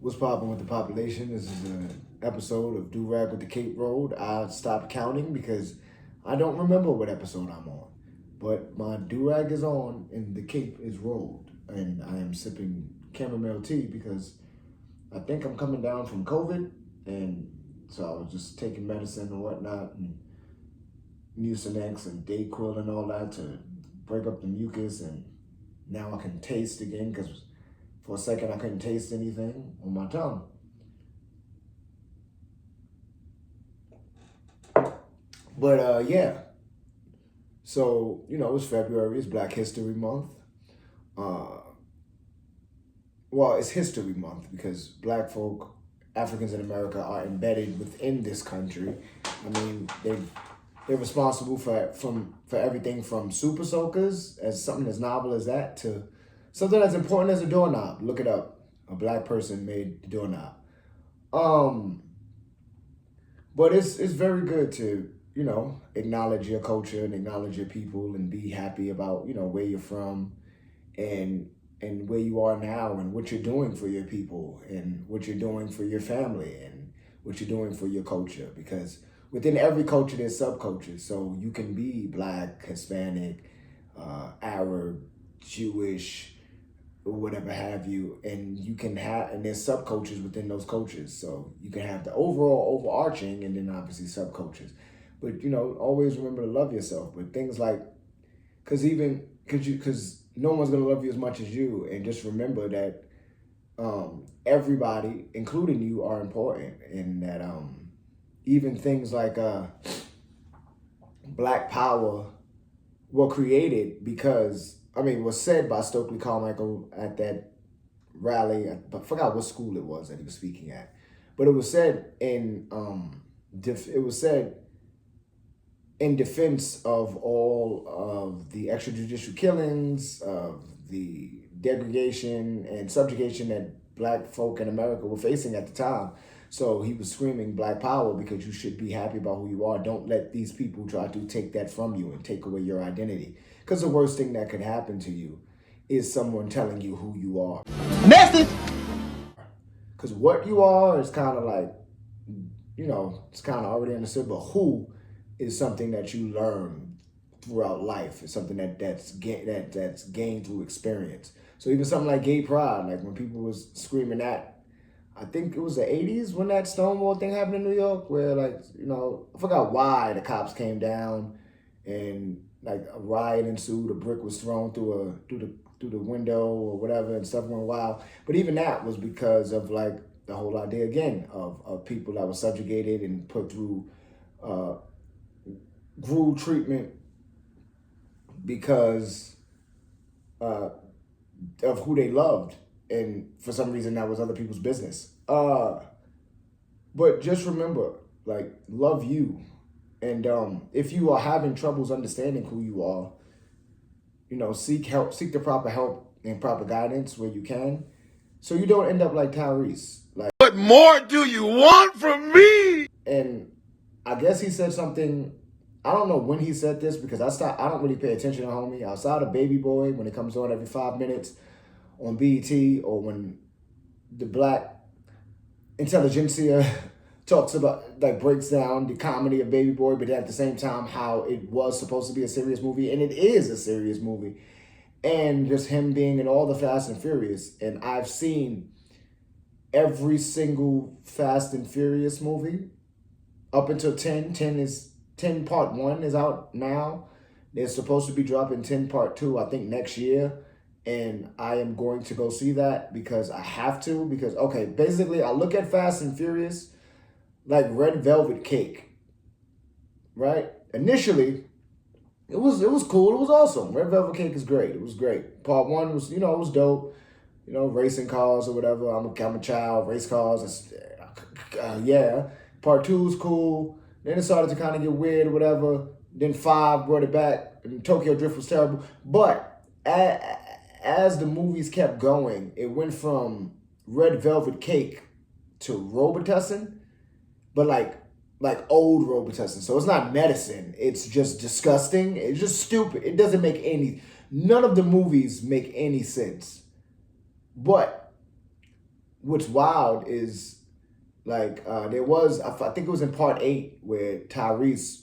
What's popping with the population? This is an episode of Do Rag with the Cape Road. I stopped counting because I don't remember what episode I'm on. But my do rag is on and the cape is rolled. And I am sipping chamomile tea because I think I'm coming down from COVID. And so I was just taking medicine and whatnot, and Mucinex and Dayquil and all that to break up the mucus. And now I can taste again because for a second I couldn't taste anything on my tongue. But yeah. So, it's February, it's Black History Month. Well, it's History Month because Black folk, Africans in America, are embedded within this country. I mean, they're responsible for everything from super soakers, as something as novel as that, to something as important as a doorknob. Look it up. A Black person made the doorknob. But it's very good to, acknowledge your culture and acknowledge your people and be happy about, where you're from and where you are now and what you're doing for your people and what you're doing for your family and what you're doing for your culture. Because within every culture, there's subcultures. So you can be Black, Hispanic, Arab, Jewish, or whatever have you, and you can have, and there's subcultures within those cultures. So you can have the overall overarching and then obviously subcultures. But always remember to love yourself. But things like, because no one's gonna love you as much as you, and just remember that everybody, including you, are important, and that even things like Black Power were created because, was said by Stokely Carmichael at that rally. I forgot what school it was that he was speaking at, but it was said in defense of all of the extrajudicial killings, of the degradation and subjugation that Black folk in America were facing at the time. So he was screaming Black Power because you should be happy about who you are. Don't let these people try to take that from you and take away your identity. Because the worst thing that could happen to you is someone telling you who you are. Message! Because what you are is kind of like, it's kind of already understood, but who is something that you learn throughout life. It's something that's gained through experience. So even something like gay pride, like when people was screaming that, I think it was the 80s when that Stonewall thing happened in New York, where I forgot why the cops came down and like a riot ensued, a brick was thrown through the window or whatever, and stuff went wild. But even that was because of like the whole idea again of people that were subjugated and put through gruel treatment because of who they loved, and for some reason that was other people's business. But just remember, like, love you, and if you are having troubles understanding who you are, seek help, seek the proper help and proper guidance where you can, so you don't end up like Tyrese. Like, what more do you want from me? And I guess he said something. I don't know when he said this because I don't really pay attention to homie outside of Baby Boy when it comes on every 5 minutes on BET, or when the Black intelligentsia talks about, like, breaks down the comedy of Baby Boy, but at the same time how it was supposed to be a serious movie, and it is a serious movie. And just him being in all the Fast and Furious, and I've seen every single Fast and Furious movie up until 10. 10 part 1 is out now. They're supposed to be dropping 10 part 2, I think, next year. And I am going to go see that because I have to. Because, okay, basically, I look at Fast and Furious like red velvet cake, right? Initially, it was cool. It was awesome. Red velvet cake is great. It was great. Part 1 was, it was dope. Racing cars or whatever. I'm a child. Race cars. Yeah. Part 2 was cool. Then it started to kind of get weird or whatever. Then 5 brought it back. And Tokyo Drift was terrible. But as the movies kept going, it went from red velvet cake to Robitussin. But like old Robitussin. So it's not medicine. It's just disgusting. It's just stupid. It doesn't make none of the movies make any sense. But what's wild is like there was I think it was in part 8 where Tyrese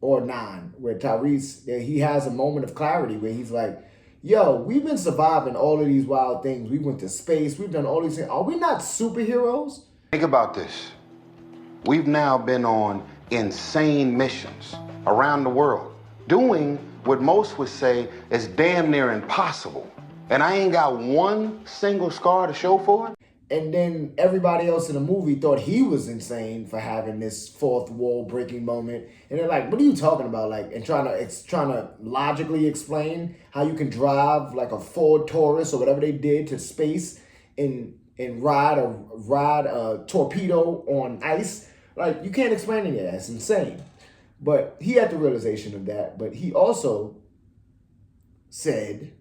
or 9 where Tyrese he has a moment of clarity where he's like, yo, we've been surviving all of these wild things. We went to space. We've done all these things. Are we not superheroes? Think about this. We've now been on insane missions around the world, doing what most would say is damn near impossible. And I ain't got one single scar to show for it. And then everybody else in the movie thought he was insane for having this fourth wall breaking moment. And they're like, what are you talking about? Like, and trying to logically explain how you can drive like a Ford Taurus or whatever they did to space and ride a torpedo on ice. Like, you can't explain any of that. It's insane. But he had the realization of that. But he also said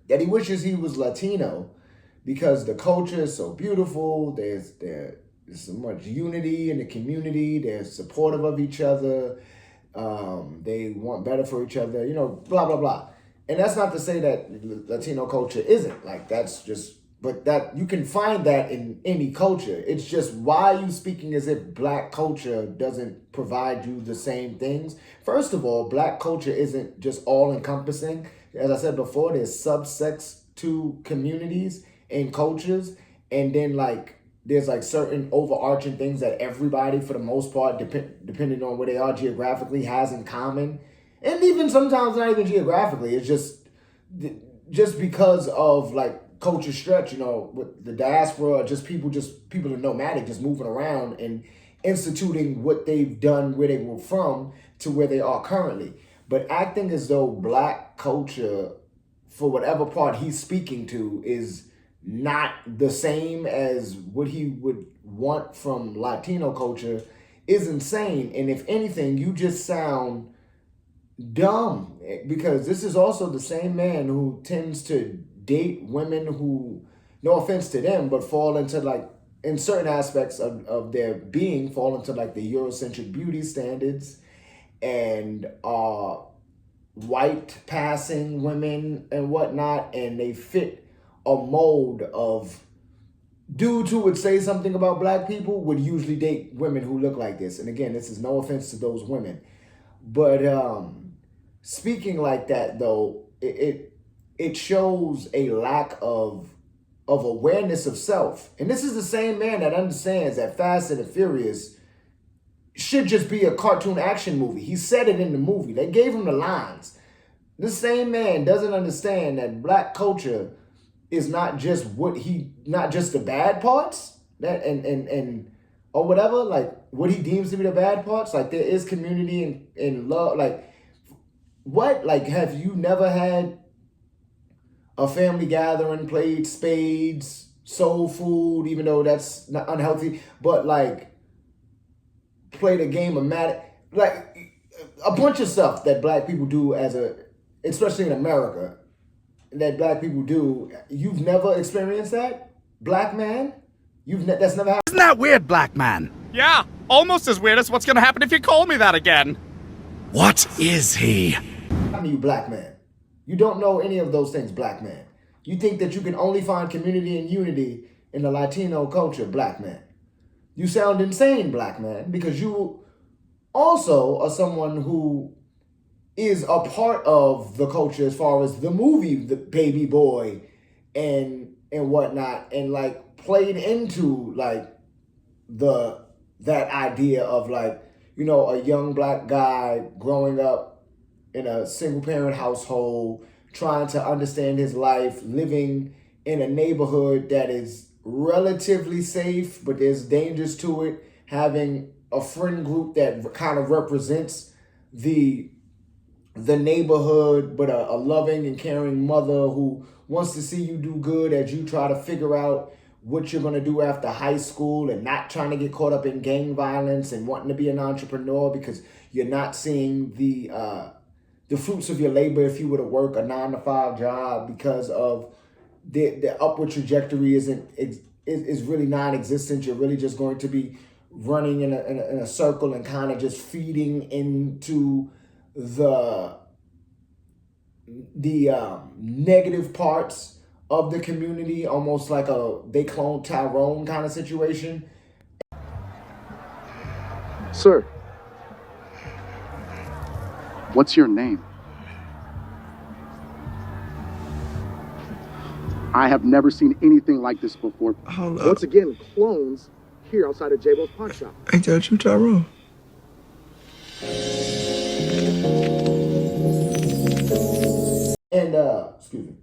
that he wishes he was Latino because the culture is so beautiful. There's so much unity in the community. They're supportive of each other. They want better for each other, blah, blah, blah. And that's not to say that Latino culture isn't. Like, that's just, but that you can find that in any culture. It's just, why are you speaking as if Black culture doesn't provide you the same things? First of all, Black culture isn't just all encompassing. As I said before, there's subsects to communities and cultures, and then like there's like certain overarching things that everybody, for the most part, depending on where they are geographically, has in common. And even sometimes not even geographically, it's just because of like culture stretch, with the diaspora, just people are nomadic, just moving around and instituting what they've done where they were from to where they are currently. But acting as though Black culture, for whatever part he's speaking to, is not the same as what he would want from Latino culture is insane. And if anything, you just sound dumb, because this is also the same man who tends to date women who, no offense to them, but fall into like, in certain aspects of their being, fall into like the Eurocentric beauty standards and white passing women and whatnot, and they fit a mold of dudes who would say something about Black people would usually date women who look like this. And again, this is no offense to those women, but speaking like that though, it shows a lack of awareness of self. And this is the same man that understands that Fast and the Furious should just be a cartoon action movie. He said it in the movie. They gave him the lines. This same man doesn't understand that Black culture is not just the bad parts that and or whatever, like what he deems to be the bad parts. Like, there is community and love. Like, what? Like, have you never had a family gathering, played spades, soul food, even though that's not unhealthy, but like played a game of Madden, like a bunch of stuff that Black people do especially in America, that Black people do. You've never experienced that, Black man? That's never happened. Isn't that weird, Black man? Yeah, almost as weird as what's gonna happen if you call me that again. What is he? I mean, you Black man. You don't know any of those things, Black man. You think that you can only find community and unity in the Latino culture, Black man. You sound insane, Black man, because you also are someone who is a part of the culture as far as the movie, The Baby Boy and whatnot, and like played into like that idea of like, a young Black guy growing up in a single parent household, trying to understand his life, living in a neighborhood that is relatively safe, but there's dangers to it, having a friend group that kind of represents the neighborhood, but a loving and caring mother who wants to see you do good as you try to figure out what you're going to do after high school, and not trying to get caught up in gang violence and wanting to be an entrepreneur because you're not seeing the fruits of your labor if you were to work a 9-to-5 job, because of the upward trajectory is really non-existent. You're really just going to be running in a circle and kind of just feeding into the negative parts of the community, almost like they clone Tyrone kind of situation. Sir, what's your name? I have never seen anything like this before. Hold up. Once again, clones here outside of J-Bo's pawn shop. Ain't that you, Tyrone? And excuse me,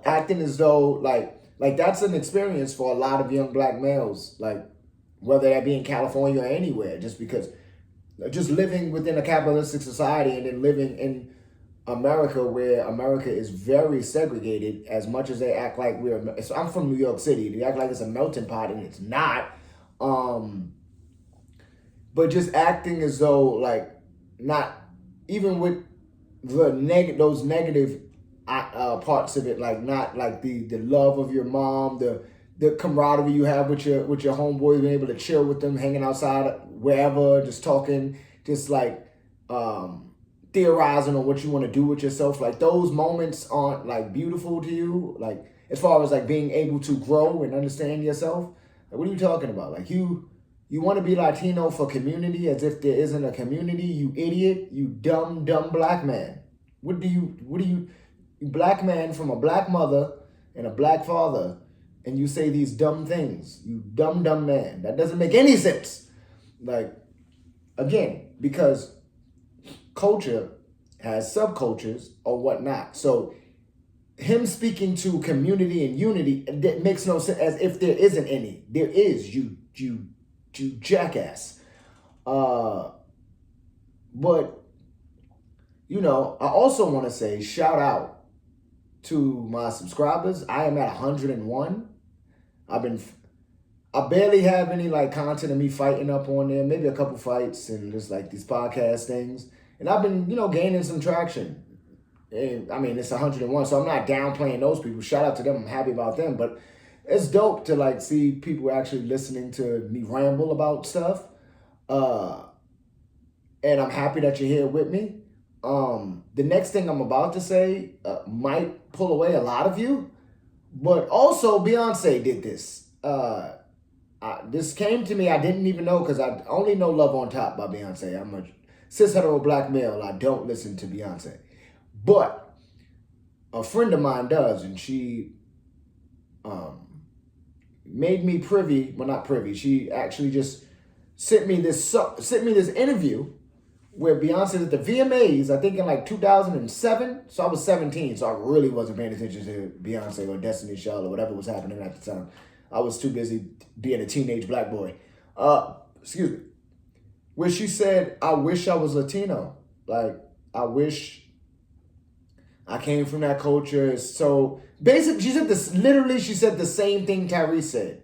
acting as though like that's an experience for a lot of young black males, like whether that be in California or anywhere, just because just living within a capitalistic society and then living in America, where America is very segregated, as much as they act like so I'm from New York City. They act like it's a melting pot, and it's not. But just acting as though, like, not even with those negative parts of it, like not like the love of your mom, the camaraderie you have with your homeboys, being able to chill with them, hanging outside wherever, just talking, just like theorizing on what you want to do with yourself. Like those moments aren't like beautiful to you, like as far as like being able to grow and understand yourself. Like, what are you talking about? Like you want to be Latino for community as if there isn't a community, you idiot, you dumb black man. What do you black man from a black mother and a black father, and you say these dumb things, you dumb man. That doesn't make any sense. Like, again, because culture has subcultures or whatnot. So him speaking to community and unity, that makes no sense, as if there isn't any. There is, you jackass. But, you know, I also want to say shout out to my subscribers. I am at 101. I barely have any like content of me fighting up on there, maybe a couple fights and just like these podcast things. And I've been, you know, gaining some traction. And I mean, it's 101, so I'm not downplaying those people. Shout out to them. I'm happy about them. But it's dope to like see people actually listening to me ramble about stuff. And I'm happy that you're here with me. The next thing I'm about to say might pull away a lot of you, but also Beyoncé did this. This came to me, I didn't even know, because I only know Love on Top by Beyoncé. I'm a cis-hetero black male. I don't listen to Beyoncé. But a friend of mine does, and she made me privy, well, not privy, she actually just sent me this interview where Beyoncé did the VMAs, I think in like 2007. So I was 17, so I really wasn't paying attention to Beyonce or Destiny's Child or whatever was happening at the time. I was too busy being a teenage black boy. Excuse me. Where she said, I wish I was Latino. Like, I wish I came from that culture. So basically, she said this, literally, she said the same thing Tyrese said.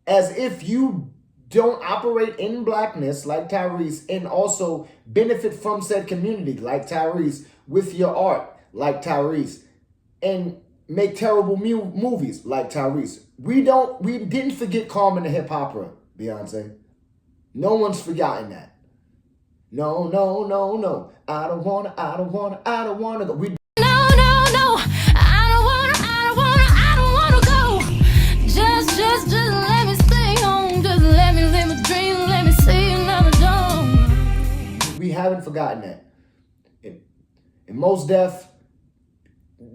As if you don't operate in blackness like Tyrese and also benefit from said community like Tyrese with your art like Tyrese and make terrible movies like Tyrese. We didn't forget Carmen the Hip Hopera, Beyonce. No one's forgotten that. No. I don't wanna go. Just let me stay home. Just let me live my dream. Let me see another dawn. We haven't forgotten that. And Mos Def,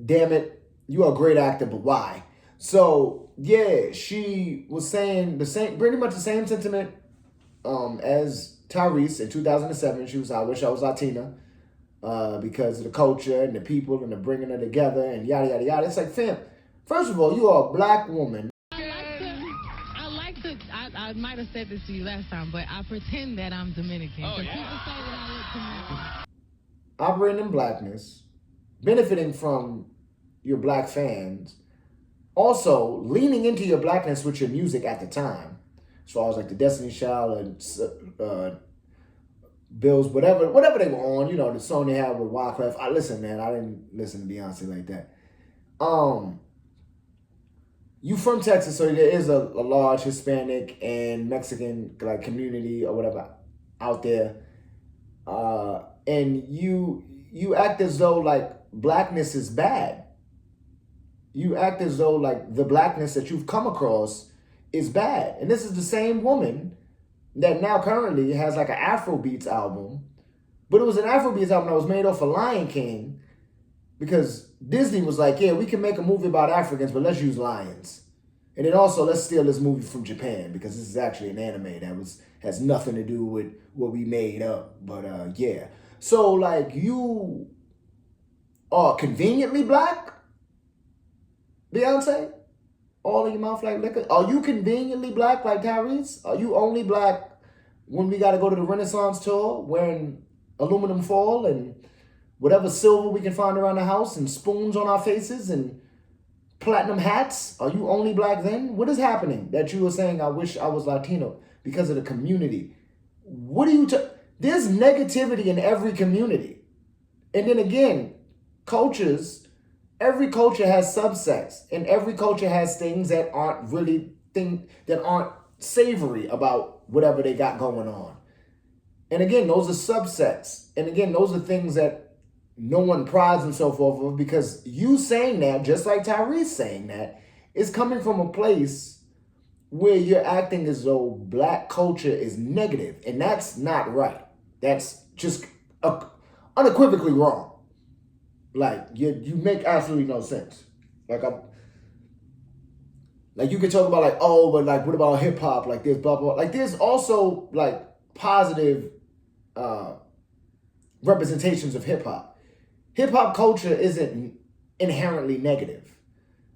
damn it, you are a great actor, but why? So yeah, she was saying pretty much the same sentiment as Tyrese in 2007. She was, I wish I was Latina because of the culture and the people and the bringing her together and yada yada yada. It's like, fam, first of all, you are a black woman. I might have said this to you last time, but I pretend that I'm Dominican. Oh, yeah. People say that I look Dominican. Operating in blackness, benefiting from your black fans, also leaning into your blackness with your music at the time, as far as like the Destiny's Child and Bills, whatever they were on, you know, the song they had with Wyclef. Listen, man, I didn't listen to Beyonce like that. You from Texas, so there is a large Hispanic and Mexican like community or whatever out there, and you act as though like blackness is bad. You act as though like the blackness that you've come across is bad. And this is the same woman that now currently has like an Afrobeats album, but it was an Afrobeats album that was made off of Lion King because Disney was like, yeah, we can make a movie about Africans, but let's use lions. And then also let's steal this movie from Japan because this is actually an anime that has nothing to do with what we made up. But yeah. So like you are conveniently black, Beyonce? All in your mouth like liquor? Are you conveniently black like Tyrese? Are you only black when we got to go to the Renaissance tour wearing aluminum foil and whatever silver we can find around the house and spoons on our faces and platinum hats? Are you only black then? What is happening that you were saying, I wish I was Latino because of the community? What are you... There's negativity in every community. And then again, cultures... Every culture has subsets, and every culture has things that aren't savory about whatever they got going on. And again, those are subsets. And again, those are things that no one prides himself off of, because you saying that, just like Tyrese saying that, is coming from a place where you're acting as though black culture is negative, and that's not right. That's just unequivocally wrong. Like, you make absolutely no sense. Like you could talk about like, oh, but like, what about hip hop? Like there's blah, blah. Like there's also like positive representations of hip hop. Hip hop culture isn't inherently negative.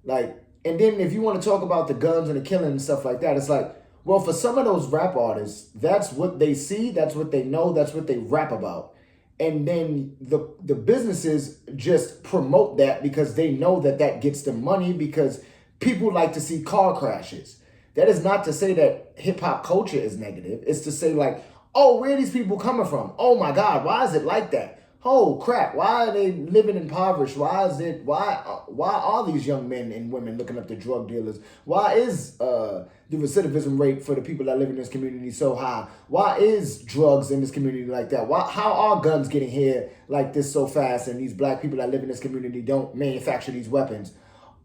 Like, and then if you want to talk about the guns and the killing and stuff like that, it's like, well, for some of those rap artists, that's what they see, that's what they know, that's what they rap about. And then the businesses just promote that because they know that gets them money, because people like to see car crashes. That is not to say that hip hop culture is negative. It's to say like, oh, where are these people coming from? Oh my God, why is it like that? Oh crap, why are they living impoverished? Why are these young men and women looking up to drug dealers? Why is the recidivism rate for the people that live in this community so high? Why is drugs in this community like that? How are guns getting here like this so fast, and these black people that live in this community don't manufacture these weapons?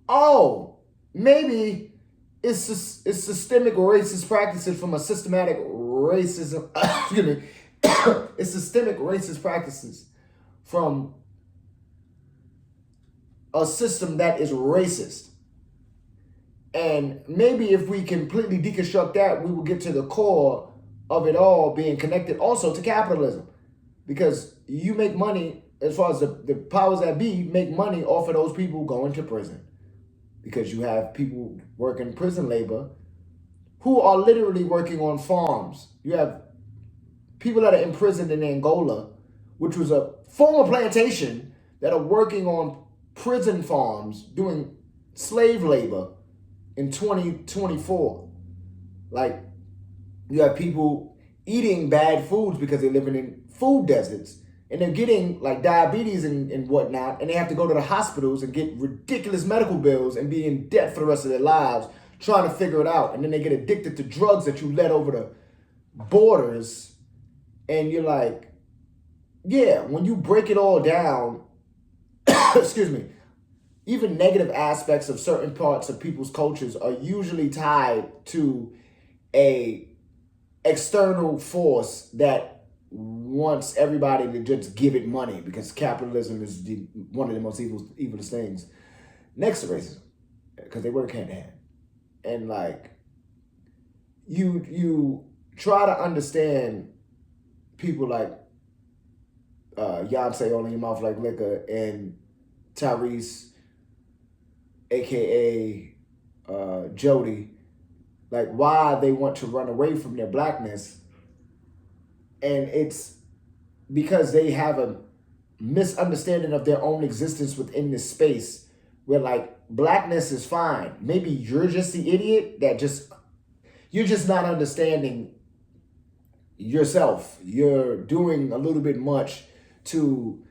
Oh, maybe it's systemic racist practices from a systematic racism. Excuse me. It's systemic racist practices from a system that is racist. And maybe if we completely deconstruct that, we will get to the core of it all being connected also to capitalism. Because you make money, as far as the powers that be, make money off of those people going to prison. Because you have people working prison labor who are literally working on farms. You have people that are imprisoned in Angola, which was a former plantation, that are working on prison farms doing slave labor in 2024. Like, you have people eating bad foods because they're living in food deserts, and they're getting like diabetes and whatnot, and they have to go to the hospitals and get ridiculous medical bills and be in debt for the rest of their lives trying to figure it out. And then they get addicted to drugs that you let over the borders. And you're like, yeah, when you break it all down, excuse me, even negative aspects of certain parts of people's cultures are usually tied to a external force that wants everybody to just give it money, because capitalism is one of the most evilest things next to racism, because they work hand in hand. And like, you try to understand people like Beyonce, all in your mouth like liquor, and Tyrese, aka Jody, like why they want to run away from their blackness. And it's because they have a misunderstanding of their own existence within this space where like blackness is fine. Maybe you're just the idiot that you're just not understanding yourself. You're doing a little bit much to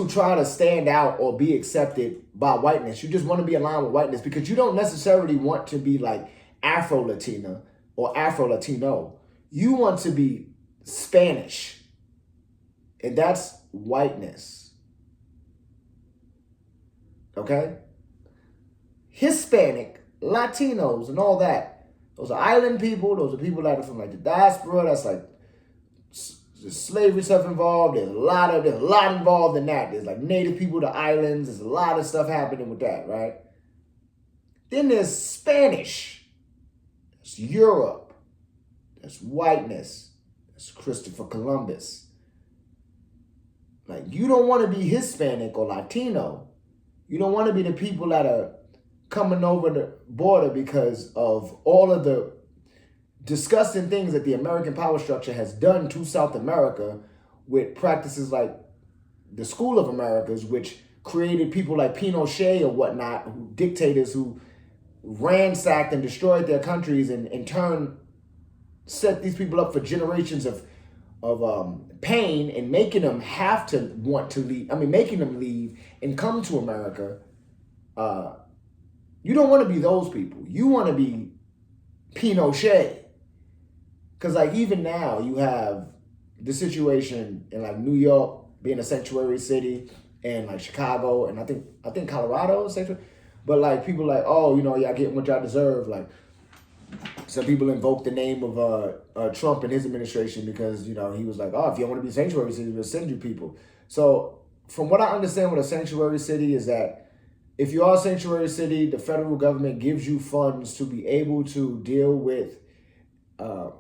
try to stand out or be accepted by whiteness. You just want to be aligned with whiteness because you don't necessarily want to be like Afro-Latina or Afro-Latino. You want to be Spanish. And that's whiteness. okay? Hispanic, Latinos, and all that. Those are island people. Those are people that are from like the diaspora. That's like the slavery stuff involved. There's a lot involved in that. There's like native people to islands. There's a lot of stuff happening with that, right? Then there's Spanish. That's Europe. That's whiteness. That's Christopher Columbus. Like, you don't want to be Hispanic or Latino. You don't want to be the people that are coming over the border because of all of the disgusting things that the American power structure has done to South America with practices like the School of Americas, which created people like Pinochet or whatnot, dictators who ransacked and destroyed their countries and in turn set these people up for generations of pain and making them have to want to leave. I mean, making them leave and come to America. You don't want to be those people. You want to be Pinochet. Because like even now you have the situation in like New York being a sanctuary city and like Chicago and I think Colorado is sanctuary. But like people like, oh, you know, y'all getting what y'all deserve. Like some people invoke the name of Trump and his administration because, you know, he was like, oh, if you want to be a sanctuary city, we'll send you people. So from what I understand with a sanctuary city is that if you are a sanctuary city, the federal government gives you funds to be able to deal with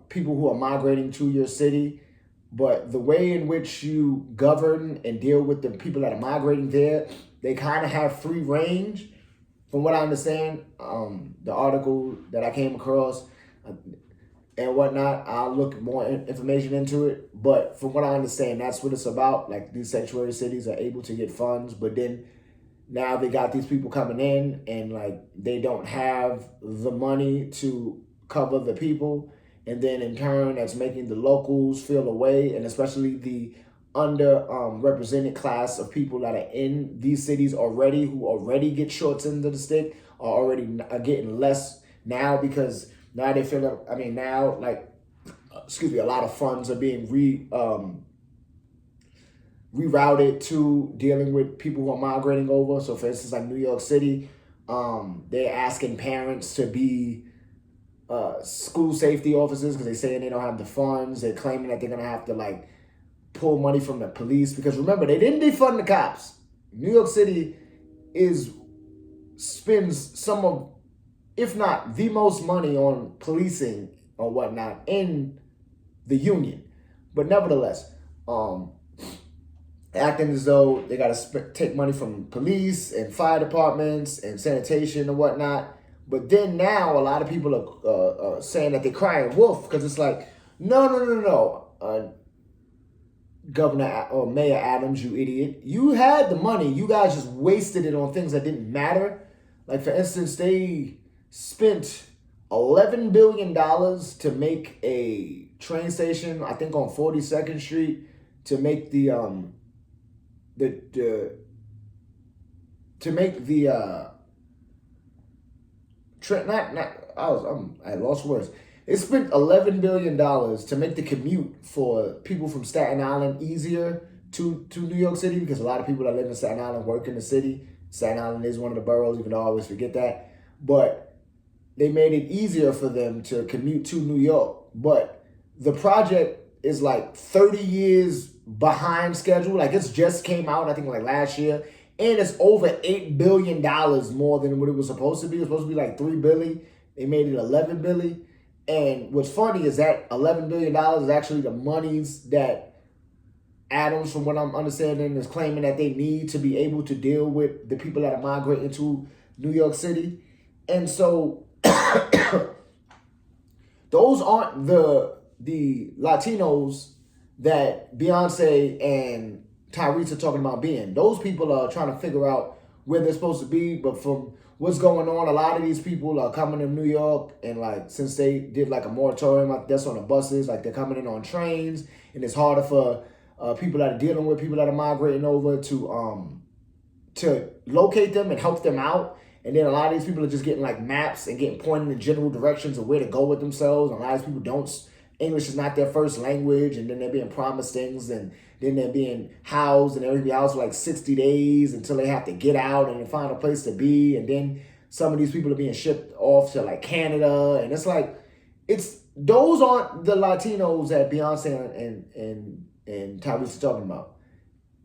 people who are migrating to your city. But the way in which you govern and deal with the people that are migrating there, they kind of have free range. From what I understand, the article that I came across and whatnot, I'll look more information into it. But from what I understand, that's what it's about. Like these sanctuary cities are able to get funds, but then now they got these people coming in and like they don't have the money to cover the people. And then in turn, that's making the locals feel away, and especially the underrepresented class of people that are in these cities already, who already get shorts into the stick, are getting less now because now they feel, I mean, now like, a lot of funds are being rerouted to dealing with people who are migrating over. So for instance, like New York City, they're asking parents to be school safety officers because they're saying they don't have the funds. They're claiming that they're going to have to like pull money from the police because remember, they didn't defund the cops. New York City spends some of, if not the most money on policing or whatnot in the union. But nevertheless, acting as though they got to take money from police and fire departments and sanitation and whatnot. But then now a lot of people are saying that they're crying wolf because it's like, no. Governor or Mayor Adams, you idiot. You had the money. You guys just wasted it on things that didn't matter. Like, for instance, they spent $11 billion to make a train station, I think on 42nd Street, to make I lost words. They spent $11 billion to make the commute for people from Staten Island easier to New York City because a lot of people that live in Staten Island work in the city. Staten Island is one of the boroughs. You can always forget that. But they made it easier for them to commute to New York. But the project is like 30 years behind schedule. Like it's just came out, I think like last year. And it's over $8 billion more than what it was supposed to be. It was supposed to be like $3 billion. They made it $11 billion. And what's funny is that $11 billion is actually the monies that Adams, from what I'm understanding, is claiming that they need to be able to deal with the people that are migrating to New York City. And so those aren't the Latinos that Beyoncé and Tyrese are talking about being. Those people are trying to figure out where they're supposed to be, but from what's going on, a lot of these people are coming to New York, and like since they did like a moratorium, like that's on the buses, like they're coming in on trains, and it's harder for people that are dealing with people that are migrating over to locate them and help them out. And then a lot of these people are just getting like maps and getting pointed in general directions of where to go with themselves. And a lot of these people don't English is not their first language, and then they're being promised things, and then they're being housed, and they're going to be housed for like 60 days until they have to get out and find a place to be. And then some of these people are being shipped off to like Canada. And it's like, those aren't the Latinos that Beyonce and Tyrese are talking about.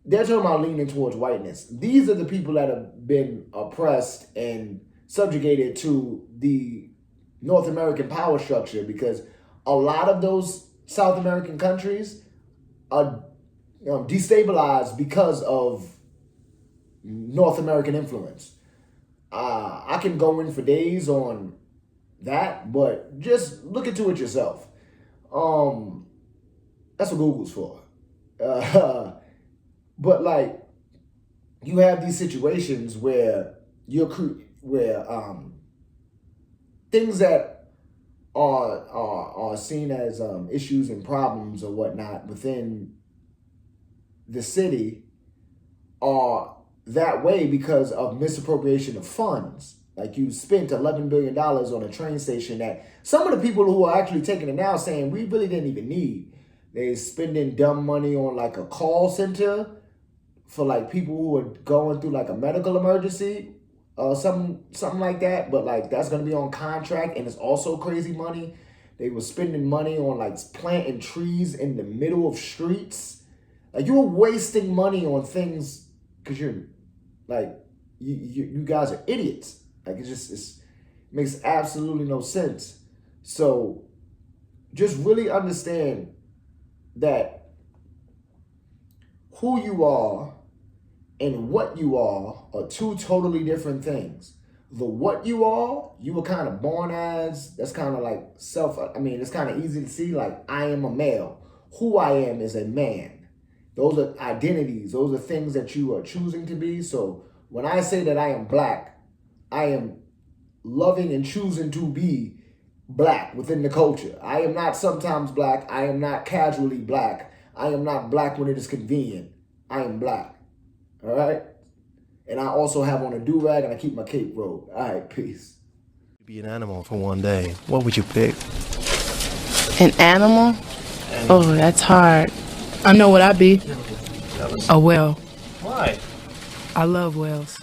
They're talking about leaning towards whiteness. These are the people that have been oppressed and subjugated to the North American power structure, because a lot of those South American countries are destabilized because of North American influence. I can go in for days on that, but just look into it yourself. That's what Google's for. But like, you have these situations where things that are seen as issues and problems or whatnot within the city are that way because of misappropriation of funds. Like, you spent $11 billion on a train station that some of the people who are actually taking it now saying we really didn't even need. They spending dumb money on like a call center for like people who are going through like a medical emergency or something like that. But like, that's going to be on contract, and it's also crazy money. They were spending money on like planting trees in the middle of streets. Like, you were wasting money on things because you're like, you guys are idiots. Like, it makes absolutely no sense. So just really understand that who you are and what you are two totally different things. The what you are, you were kind of born as, that's kind of like it's kind of easy to see, like, I am a male. Who I am is a man. Those are identities. Those are things that you are choosing to be. So when I say that I am black, I am loving and choosing to be black within the culture. I am not sometimes black. I am not casually black. I am not black when it is convenient. I am black. All right? And I also have on a do-rag, and I keep my cape rolled. All right, peace. Be an animal for one day. What would you pick? An animal? Oh, that's hard. I know what I'd be. A whale. Why? I love whales.